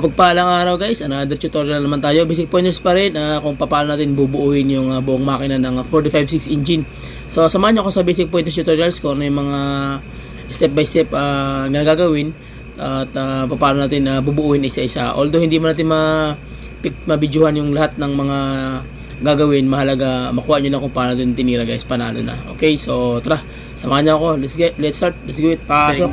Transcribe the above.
Mapagpalang araw guys, another tutorial naman tayo. Basic pointers pa rin kung paano natin bubuuin yung buong makina ng 456 engine. So samahan nyo ako sa basic pointers tutorials kung ano yung mga step by step na gagawin at paano natin bubuuin isa-isa. Although hindi mo natin ma-videohan yung lahat ng mga gagawin, mahalaga makuha nyo na kung paano natin tinira guys, panalo na. Okay, so tara, samahan nyo ako. Let's start, let's go it. Pasok.